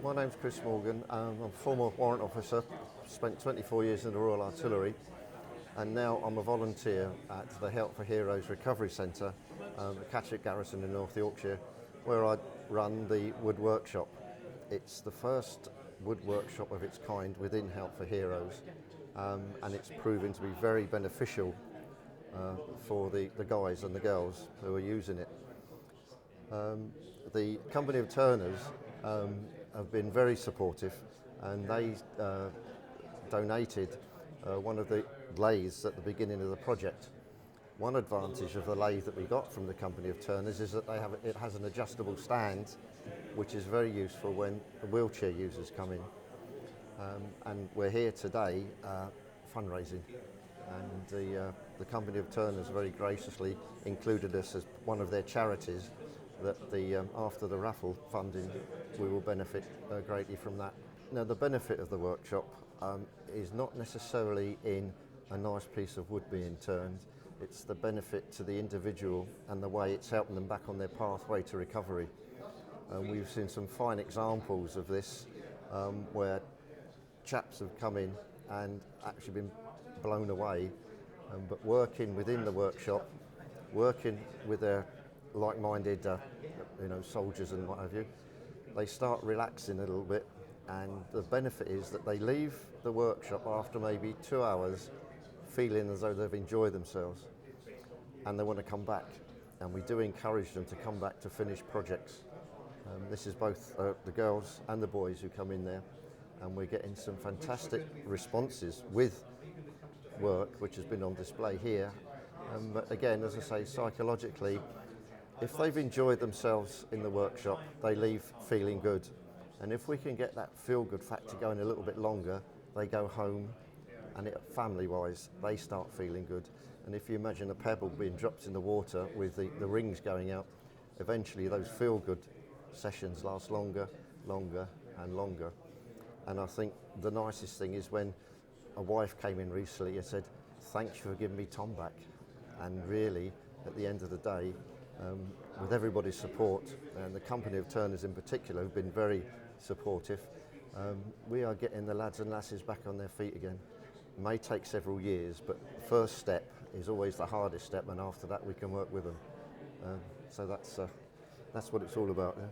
My name's Chris Morgan. I'm a former warrant officer, spent 24 years in the Royal Artillery, and now I'm a volunteer at the Help for Heroes Recovery Centre at Catchett Garrison in North Yorkshire, where I run the wood workshop. It's the first wood workshop of its kind within Help for Heroes, and it's proven to be very beneficial for the guys and the girls who are using it. The company of Turners have been very supportive, and they donated one of the lathes at the beginning of the project. One advantage of the lathe that we got from the company of Turners is that it has an adjustable stand, which is very useful when the wheelchair users come in. And we're here today fundraising, and the company of Turners very graciously included us as one of their charities, that after the raffle funding we will benefit greatly from that. Now, the benefit of the workshop is not necessarily in a nice piece of wood being turned. It's the benefit to the individual and the way it's helping them back on their pathway to recovery. We've seen some fine examples of this where chaps have come in and actually been blown away, but working within the workshop, working with their like-minded soldiers and what have you, they start relaxing a little bit, and the benefit is that they leave the workshop after maybe 2 hours feeling as though they've enjoyed themselves and they want to come back, and we do encourage them to come back to finish projects. This is both the girls and the boys who come in there, and we're getting some fantastic responses with work which has been on display here. But again, as I say, psychologically, if they've enjoyed themselves in the workshop, they leave feeling good. And if we can get that feel-good factor going a little bit longer, they go home and family-wise, they start feeling good. And if you imagine a pebble being dropped in the water with the rings going out, eventually those feel-good sessions last longer, longer and longer. And I think the nicest thing is when a wife came in recently and said, "Thanks for giving me Tom back." And really, at the end of the day, with everybody's support, and the company of Turners in particular have been very supportive, we are getting the lads and lasses back on their feet again. It may take several years, but the first step is always the hardest step, and after that we can work with them. So that's what it's all about. Yeah.